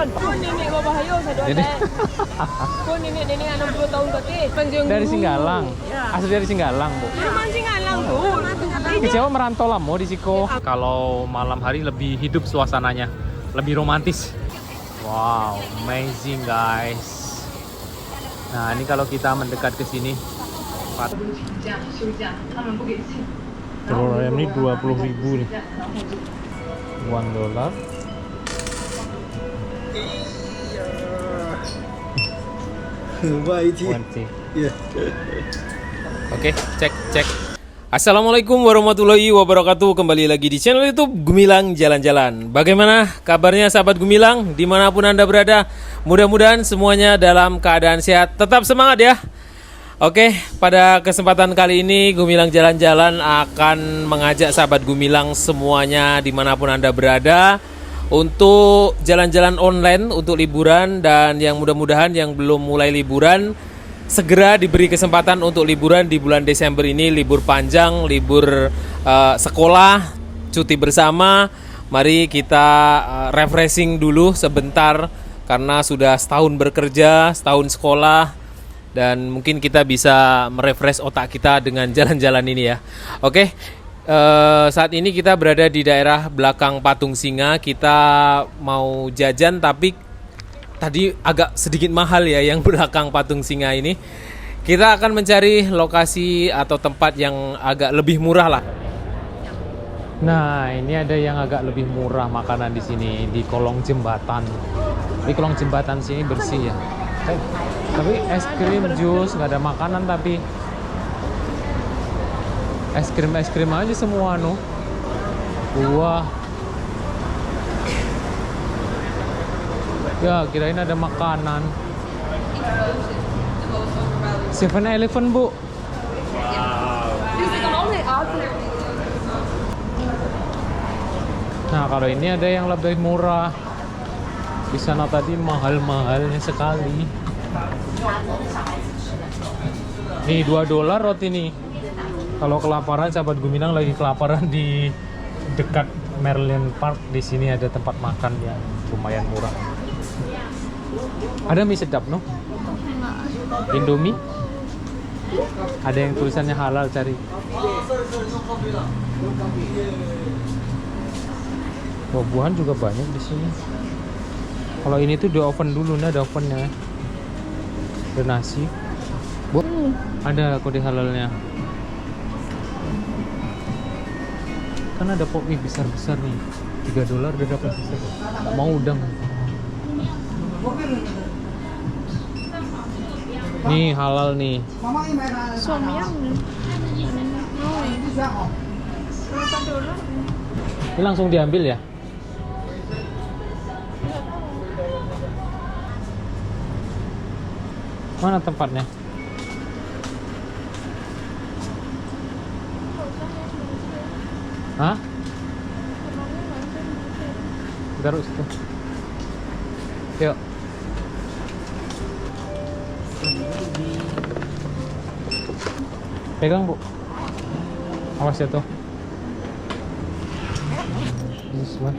nenek bawa bahaya saya Ini Pun nenek 60 tahun tadi. dari Singgalang. Asli dari Singgalang, Bu. Cuman Singgalang tuh. Ke Jawa merantau lah mau di Siko. Kalau malam hari lebih hidup suasananya, lebih romantis. Wow, amazing guys. Nah, ini kalau kita mendekat ke sini, telur ayam ini 20.000 nih. $1. Iya. Oke, cek. Assalamualaikum warahmatullahi wabarakatuh. Kembali lagi di channel YouTube Gumilang Jalan-Jalan. Bagaimana kabarnya sahabat Gumilang? Dimanapun Anda berada, mudah-mudahan semuanya dalam keadaan sehat. Tetap semangat ya. Oke, pada kesempatan kali ini Gumilang Jalan-Jalan akan mengajak sahabat Gumilang semuanya dimanapun Anda berada untuk jalan-jalan online untuk liburan, dan yang mudah-mudahan yang belum mulai liburan segera diberi kesempatan untuk liburan di bulan Desember ini, libur panjang, libur sekolah, cuti bersama. Mari kita refreshing dulu sebentar karena sudah setahun bekerja, setahun sekolah, dan mungkin kita bisa merefresh otak kita dengan jalan-jalan ini ya. Oke, saat ini kita berada di daerah belakang Patung Singa. Kita mau jajan tapi tadi agak sedikit mahal ya yang belakang Patung Singa ini. Kita akan mencari lokasi atau tempat yang agak lebih murah lah. Nah, ini ada yang agak lebih murah makanan di sini di kolong jembatan. Di kolong jembatan sini bersih ya. Tapi es krim, jus, nggak ada makanan tapi es krim aja semua no. Wah. Ya, kirain ada makanan. 7-Eleven, Bu. Nah, kalau ini ada yang lebih murah. Di sana tadi mahal-mahalnya sekali. Nih, $2 roti nih. Kalau kelaparan, sahabat Gumilang lagi kelaparan di dekat Merlion Park, di sini ada tempat makan yang lumayan murah. Ada mie sedap no? Indomie? Ada yang tulisannya halal, cari. Buah-buahan juga banyak di sini. Kalau ini tuh di oven dulu, nah ada ovennya. Ada nasi. Bu, ada kode halalnya. Kan ada pop mie besar-besar nih. $3 udah dapat besar. Tak mau udang. Nih halal nih. Ini langsung diambil ya? Mana tempatnya? Hah? Taruh situ. Yuk. Pegang, Bu. Awas ya tuh. This one.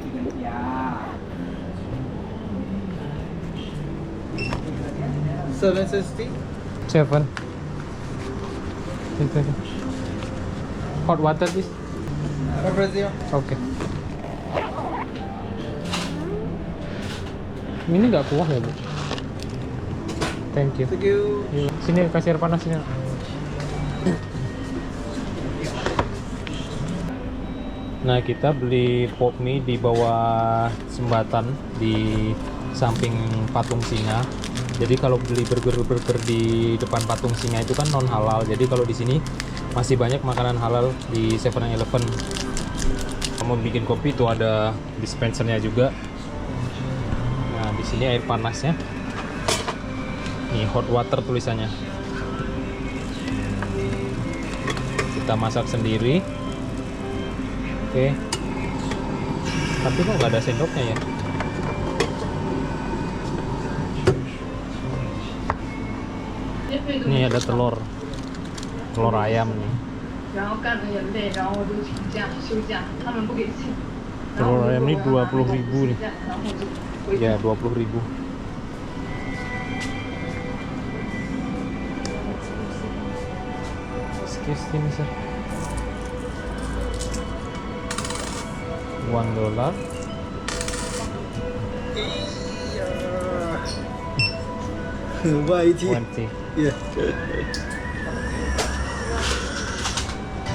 $7.60. 7. Itu. Hot water please. Oke. Ini nggak kuah ya, Bu? Thank you. Thank you. Sini kasih air panas sini. Nah, kita beli pop mie di bawah jembatan di samping Patung Singa. Jadi kalau beli burger di depan Patung Singa itu kan non halal. Jadi kalau di sini masih banyak makanan halal di 7-Eleven. Kamu bikin kopi itu ada dispensernya juga. Nah, di sini air panasnya. Nih hot water tulisannya. Kita masak sendiri. Oke. Tapi kok nggak ada sendoknya ya? Ini ada telur ayam nih. Telur ayam ini 20.000 nih. Ya, 20.000. Sekian sih. $1. YT. 20. Yeah.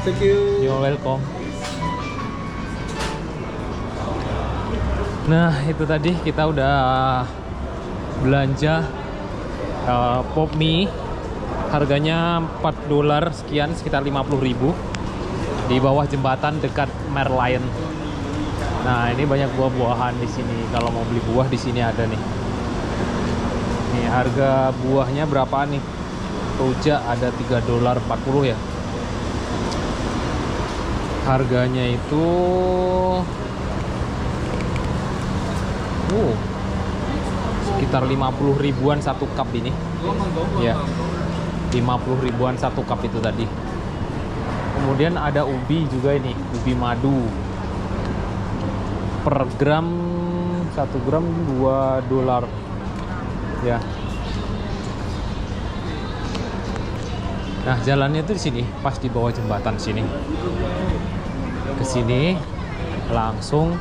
Thank you. You're welcome. Nah, itu tadi kita udah belanja pop mie. Harganya $4 sekian, sekitar 50.000 di bawah jembatan dekat Merlion. Nah, ini banyak buah-buahan di sini. Kalau mau beli buah di sini ada nih. Nih, harga buahnya berapaan nih? Rujak ada $3.40 ya. Harganya itu sekitar 50 ribuan satu cup ini. Ya. 50 ribuan satu cup itu tadi. Kemudian ada ubi juga ini, ubi madu. Per gram 1 gram $2. Ya. Nah, jalannya itu di sini, pas di bawah jembatan sini. Ke sini langsung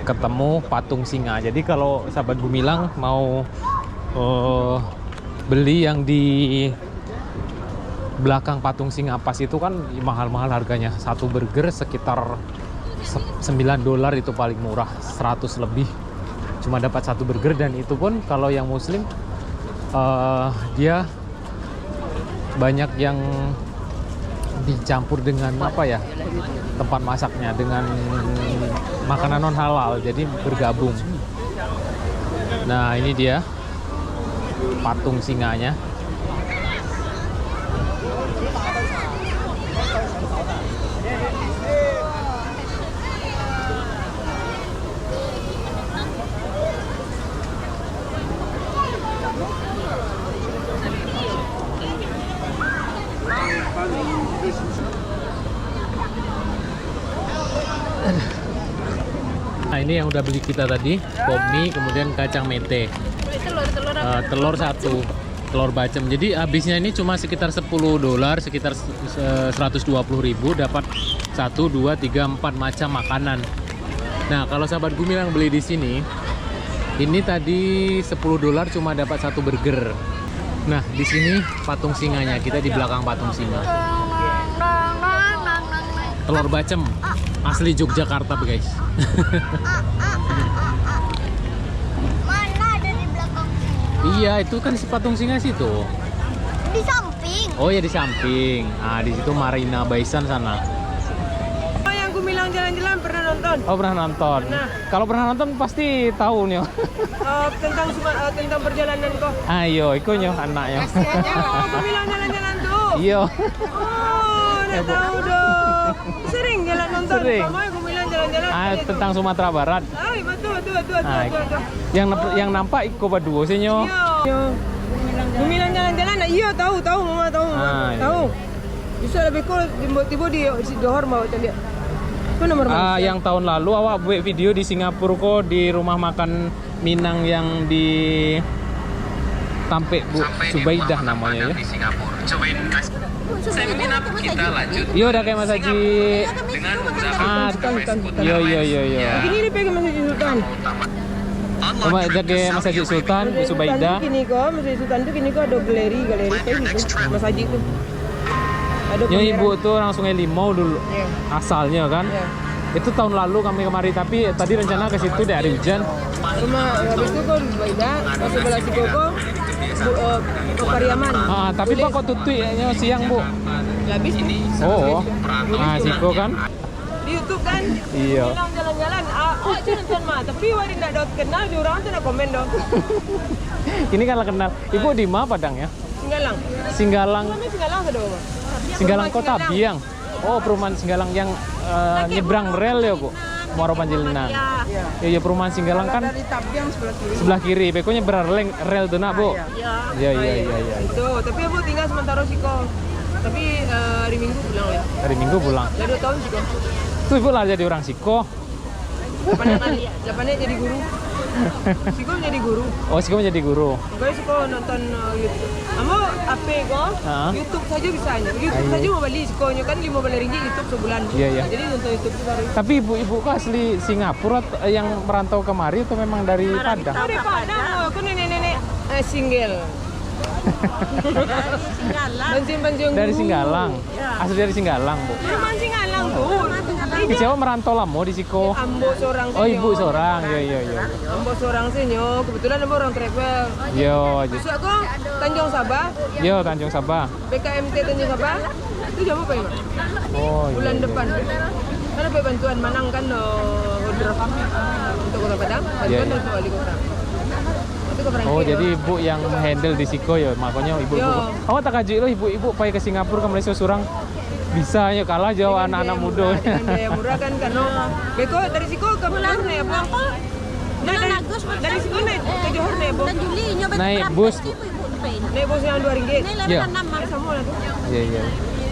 ketemu patung singa. Jadi kalau sahabat Gumilang mau beli yang di belakang patung singa pas itu kan mahal-mahal harganya. Satu burger sekitar $9 itu paling murah, 100 lebih. Cuma dapat satu burger, dan itu pun kalau yang muslim dia banyak yang dicampur dengan apa ya, tempat masaknya dengan makanan non halal, jadi bergabung. Nah, ini dia patung singanya. Nah, ini yang udah beli kita tadi, pop mie, kemudian kacang mete, telur satu, telur bacem. Jadi habisnya ini cuma sekitar $10, sekitar 120.000, dapat 1, 2, 3, 4 macam makanan. Nah, kalau sahabat Gumilang beli di sini, ini tadi $10 cuma dapat satu burger. Nah, di sini patung singanya, kita di belakang patung singa. Telur bacem asli Yogyakarta, guys. Mana ada di belakang singa? Iya, itu kan si patung singa situ. Di samping. Oh ya, di samping. Ah, di situ Marina Baisan sana. Yang Gumilang jalan-jalan pernah nonton? Oh, pernah nonton. Pernah. Kalau pernah nonton pasti tahu nih. Tentang perjalanan kok. Ayo, ikut nyo anaknya. Oh, Gumilang jalan-jalan tuh. Iya. Oh, udah tahu dong. Sering jalan nonton. Sering. Pamai Gumilang jalan-jalan. Ah, tentang Sumatera Barat. Ay, betul. Ah, yang nampak ikut berdua sih nyo. Iya. Gumilang jalan-jalan. Iya, tahu mama tahu. Ah, iya. Tahu. Bisa lebih cool tiba-tiba di Johor mau lihat. Itu nomor Ah, yang tahun lalu awak buat video di Singapura kok, di rumah makan Minang yang di Tampek Bu Subaidah namanya ya. Kita lanjut. Iya, udah kayak Mas Haji. Dengan Iya. Begini dia pengen Masjid Sultan. Coba ada kayak Mas Haji Sultan Bu Subaidah. Kini kok Masjid Sultan tuh kini kok ada galeri kayak gitu. Mas Haji tuh. Ada Ya, pameran. ibu tuh orang Sungai Limau dulu Iya. asalnya kan. Iya. Itu tahun lalu kami kemari, tapi tadi rencana ke situ dari hujan. Rumah habis itu kok Baida, pas sebelah si Koko, Pariaman. Ah, tapi Pak kok tutup ya siang, Bu? Habis Oh. Ah, Siko kan? di YouTube kan. Iya. Bilang jalan-jalan. Oh, jalan mah. Tapi wari ndak dapat kenal di orang tuh nak komen dong. Ini kan kenal. Ibu di mana Padang ya? Singgalang. Singgalang. Namanya Singgalang ada apa? Singgalang Kota Biang. Oh, perumahan Singgalang yang nyebrang rel ya, Bu. Muaro Panjelinan. Iya. Iya, perumahan Singgalang kan Dari Tabiang sebelah kiri. sebelah kiri. Bekonya nyebrang rel tuh nak, Bu. Iya. Iya. Itu, tapi aku tinggal sementara sih kok. Tapi hari Minggu pulang ya. Hari Minggu pulang. Udah 2 tahun sih kok. Tuh ibu lah jadi orang Siko. Japannya jadi guru. Siko jadi guru. Oh, Siko menjadi guru. Gue suka nonton YouTube. Kamu apa kok? Hah? YouTube saja bisanya. YouTube saja mau beli Sikonya kan 15 ringgit YouTube sebulan. Iya, iya. Jadi nonton YouTube itu baru. Tapi ibu-ibu kok asli Singapura yang merantau kemari atau memang dari Padang? Dari Padang, aku nenek-nenek single. Banjing-banjing Dari Singgalang. Asli dari Singgalang, Bu. Memang Singgalang tuh. Kecewa merantau lama di Siko. Ambo seorang Oh, ibu seorang. Iya. Ambo seorang senyo. Kebetulan ambo orang travel. Yo, Terus aku Tanjung Sabah, Tanjung Sabah. BKMT Tanjung Sabah. Itu jam apa ya, Pak? Oh, Bulan iya. depan. Kan ada bantuan Manang kan order untuk Kota Padang, bantuan Iya. untuk wali kota. Itu ke Frankie, Oh, loh. jadi ibu yang handle di Siko ya, makanya ibu-ibu. Yo. Awak tak kaji lo ibu-ibu pai ke Singapura ke Malaysia surang bisa ya kalah jauh Dengan anak-anak biaya muda. murah, dengan biaya murah kan karena Beko dari Siko ke Johor naik apa? Nah, dari Siko naik ke Johor naik apa? Naik bus. Naik bus yang 2 ringgit. Iya. Sama lah tuh. Iya.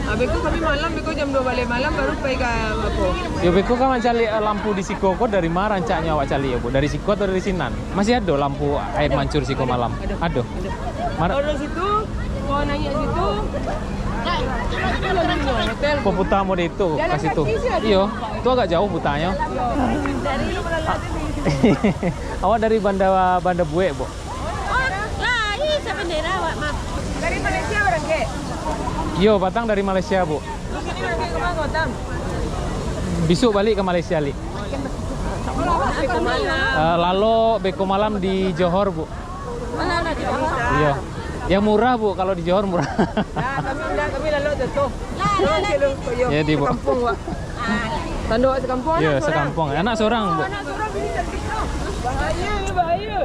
Nah, Beko kami malam, Beko jam 2 balik malam baru pergi ke apa? Ya beko kan cari lampu di Siko kok dari mana rancaknya awak cari ya, Bu? Dari Siko atau dari Sinan? Masih ada lampu air mancur Siko malam? Ada. Mana? Kalau situ, mau nanya situ, hotel. Peputar mode itu Jalan ke situ. kaki sih ada. Iya, itu agak jauh putanya. Dari Awak dari Banda Bue, Bu? dari Malaysia barang ke? Yo, Batang dari Malaysia, Bu. Terus ini pergi ke mana Gotham? Besok balik ke Malaysia, Li. Ke mana? Lalu beko malam di Johor, Bu. Iya. Yang murah, Bu, kalau di Johor murah. Nah, kami lalu tuh. Jadi, Bu. Sekampung, Wak. Tanduk sekampung Iya, anak seorang. sekampung. Anak seorang, Bu. Anak seorang ini cantik tuh. Bahaya ni, bahaya.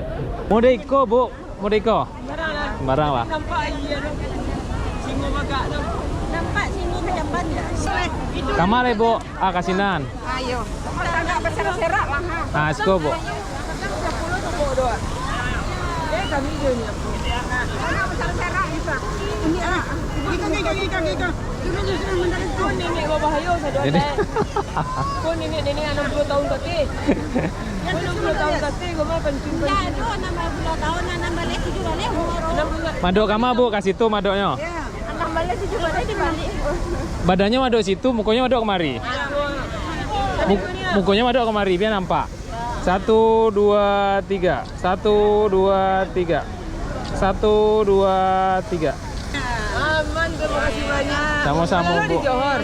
Modeko, Bu. Modeko. Barang lah. Barang lah. Nampak iya tu. Singo bagak tu. Nampak sini macam banda. Kamar, Bu. Kasinan. Ayo. Tak berserak-serak lah. Nah, Asko, Bu. Kami je ni apa? Berserak-serak juga. Ini ah. Giga. Kau nenek berbahaya saya Jadi Kau nenek 60 tahun kaki. Kau 60 tahun kaki, kau mah penting. Ya, tu nama bulan tahun anak balik tujuh balik umur. madok kamar, Bu, kasih situ madoknya. Anak balik tujuh balik dibalik. Badannya madok situ, mukanya madok kemari. Mukanya madok kemari, biar nampak. 1, 2, 3. 1, 2, 3. 1, 2, 3. Aman, terima kasih banyak. Sama-sama, Kalau di Bu. Johor.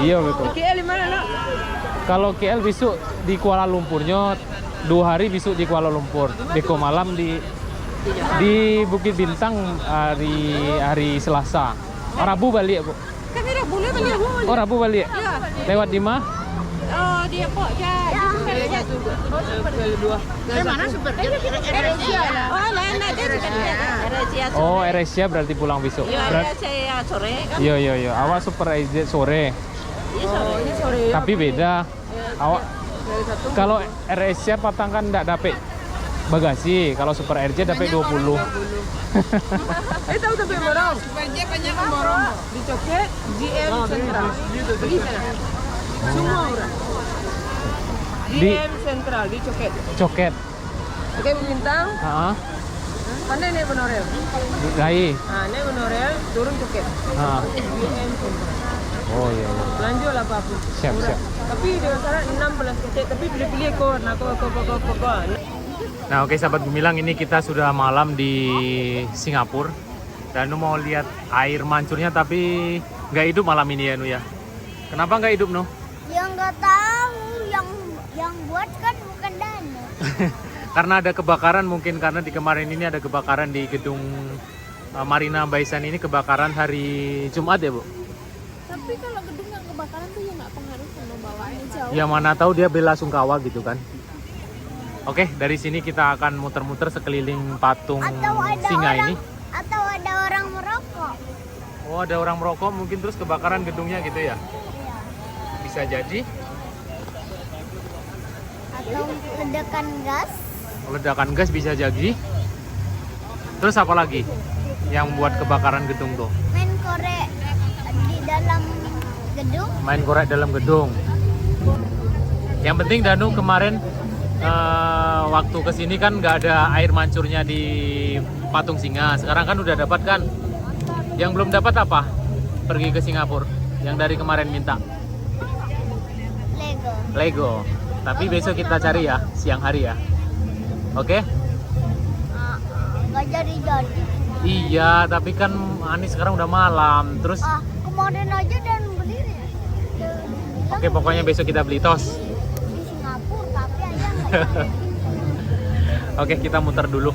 Iya, betul. KL di mana, Nak? Kalau KL besok di Kuala Lumpurnya 2 hari besok di Kuala Lumpur. Beko malam di Bukit Bintang hari Selasa. Rabu balik, Bu. Kami dah boleh balik. Oh, Rabu balik. Ya. Lewat di mana? Oh, dia pok je. Mana super? Oh, lain ada Raja. Oh, AirAsia berarti pulang besok. Ya, Berat- saya sore kan. Iya. Awak Super AirJet sore. Iya sore. Ini sore. Tapi beda. Awak Dari satu. kalau AirAsia Patang kan enggak dapat bagasi. Kalau Super AirJet dapat 20. Tahu sampai Borong? Banyak Borong. Di Coket, GM Central. Pergi sana. Semua orang. Di- GM Central di Coket. Coket. Oke, Bintang. Heeh. Pandai naik monorail. Gai. Nah, naik monorail, turun Coket. Ah. GM Central. Oh iya. Lanjut lah apapun. Siap, Murah. siap. Tapi dia syarat 16 titik. Tapi pilih-pilih kau. Nah, kau. Nah, oke sahabat Gemilang, ini kita sudah malam di Singapura. Dan Nu mau lihat air mancurnya tapi nggak hidup malam ini ya, Nu ya. Kenapa nggak hidup, Nu? Yang nggak tahu, yang buat kan bukan Danu. Karena ada kebakaran, mungkin karena di kemarin ini ada kebakaran di gedung Marina Baisan ini, kebakaran hari Jumat ya, Bu? Tapi kalau gedung yang kebakaran tuh ya nggak pengaruh sama bawaannya jauh. Ya mana tahu dia bela sungkawa gitu kan. Oke, dari sini kita akan muter-muter sekeliling patung singa ini. Atau ada orang merokok. Oh, ada orang merokok, mungkin terus kebakaran gedungnya gitu ya? Bisa jadi. Atau ledakan gas. Ledakan gas bisa jadi. Terus apa lagi yang buat kebakaran gedung tuh? Main korek di dalam gedung. Main korek dalam gedung. Yang penting Danu kemarin waktu kesini kan nggak ada air mancurnya di patung singa. Sekarang kan udah dapat kan? Yang belum dapat apa? Pergi ke Singapura. Yang dari kemarin minta Lego. Tapi besok kita cari ya, siang hari ya. Oke? Nggak jadi. Iya, tapi kan Anis sekarang udah malam. Terus Kemarin aja dan berdiri. oke, pokoknya besok kita beli tos. Di Singapura, tapi aja nggak jadi. Oke, kita muter dulu.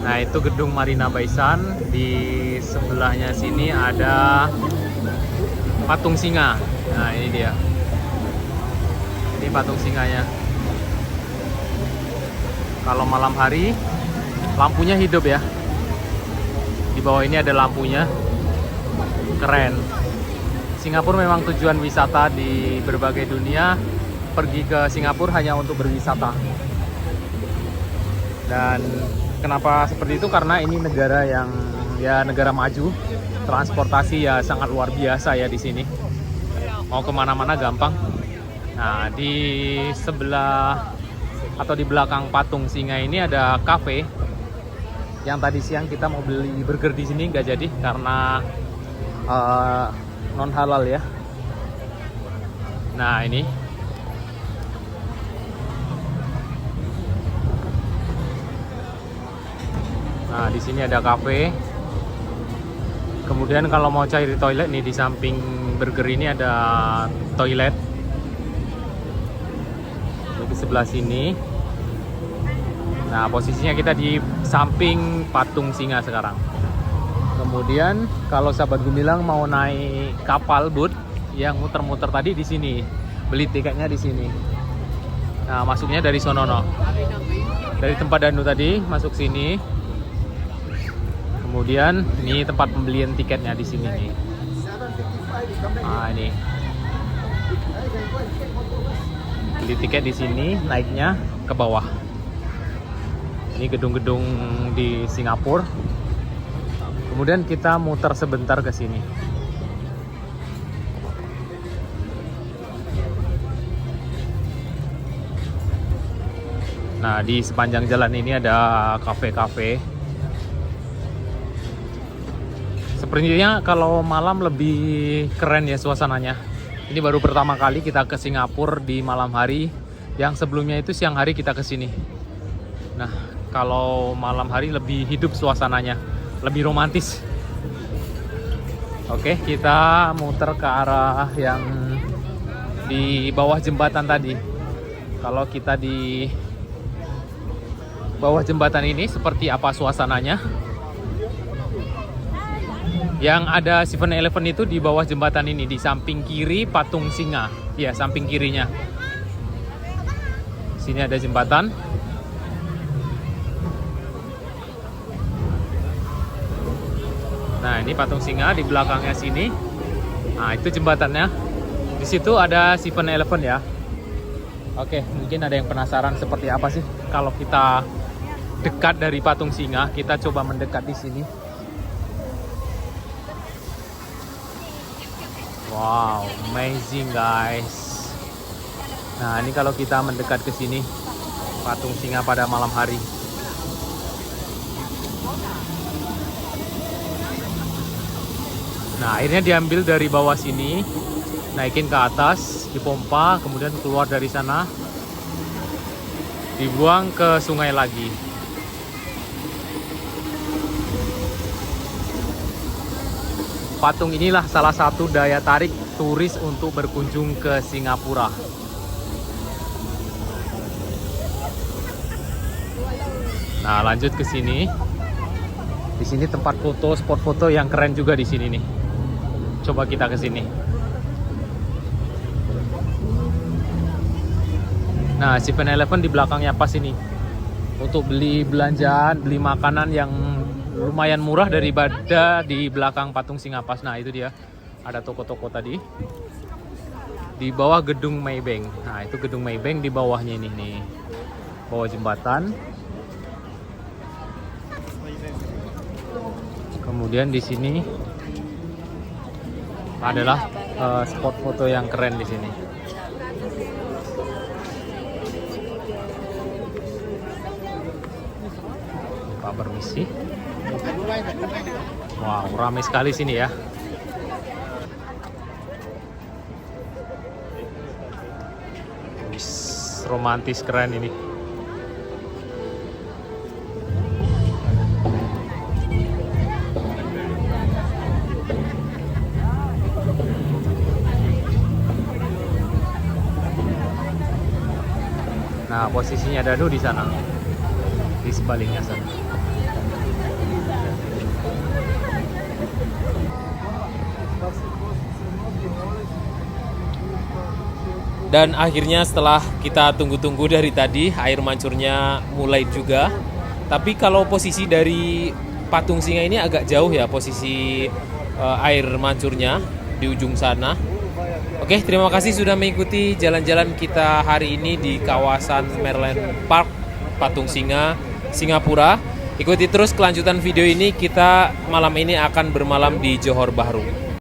Nah, itu gedung Marina Bay Sands. Di sebelahnya sini ada patung singa. Nah, ini dia. Ini patung singanya. Kalau malam hari lampunya hidup ya. Di bawah ini ada lampunya. Keren. Singapura memang tujuan wisata di berbagai dunia. Pergi ke Singapura hanya untuk berwisata. Dan kenapa seperti itu? Karena ini negara yang negara maju. Transportasi ya sangat luar biasa ya di sini. Mau kemana-mana gampang. Nah, di sebelah atau di belakang patung singa ini ada kafe. Yang tadi siang kita mau beli burger di sini nggak jadi karena non halal ya. Nah, ini nah di sini ada kafe. Kemudian kalau mau cari toilet nih, di samping burger ini ada toilet. Di sebelah sini. Nah, posisinya kita di samping patung singa sekarang. Kemudian kalau sahabat Gumilang mau naik kapal boat yang muter-muter tadi di sini, beli tiketnya di sini. Nah, masuknya dari Sonono. Dari tempat Danu tadi masuk sini. Kemudian ini tempat pembelian tiketnya di sini nih. Nah, ini. Beli tiket di sini, naiknya ke bawah. Ini gedung-gedung di Singapura. Kemudian kita muter sebentar ke sini. Nah, di sepanjang jalan ini ada kafe-kafe. Sepertinya kalau malam lebih keren ya suasananya. Ini baru pertama kali kita ke Singapura di malam hari. Yang sebelumnya itu siang hari kita ke sini. Nah, kalau malam hari lebih hidup suasananya, lebih romantis. Oke, kita muter ke arah yang di bawah jembatan tadi. Kalau kita di bawah jembatan ini seperti apa suasananya? Yang ada 7-Eleven itu di bawah jembatan ini, di samping kiri patung singa. Ya, samping kirinya. Sini ada jembatan. Nah, ini patung singa di belakangnya sini. Nah, itu jembatannya. Di situ ada 7-Eleven ya. Oke, mungkin ada yang penasaran seperti apa sih kalau kita dekat dari patung singa. Kita coba mendekat di sini. Wow, amazing guys. Nah, ini kalau kita mendekat ke sini, patung singa pada malam hari. Nah, airnya diambil dari bawah sini, naikin ke atas, dipompa, kemudian keluar dari sana, dibuang ke sungai lagi. Patung inilah salah satu daya tarik turis untuk berkunjung ke Singapura. Nah, lanjut ke sini. Di sini tempat foto, spot foto yang keren juga di sini nih. Coba kita ke sini. Nah, 7-Eleven di belakangnya pas ini. Untuk beli belanjaan, beli makanan yang lumayan murah daripada di belakang patung singa pas. Nah, itu dia. Ada toko-toko tadi. Di bawah gedung Maybank. Nah, itu gedung Maybank di bawahnya ini nih. Bawah jembatan. Kemudian di sini adalah spot foto yang keren di sini. Pak permisi. Wow, ramai sekali sini ya. Wis, romantis keren ini. Nah, posisinya Danu di sana, di sebaliknya sana. Dan akhirnya setelah kita tunggu-tunggu dari tadi, air mancurnya mulai juga. Tapi kalau posisi dari patung singa ini agak jauh ya, posisi air mancurnya di ujung sana. Oke, terima kasih sudah mengikuti jalan-jalan kita hari ini di kawasan Merlion Park, Patung Singa, Singapura. Ikuti terus kelanjutan video ini, kita malam ini akan bermalam di Johor Bahru.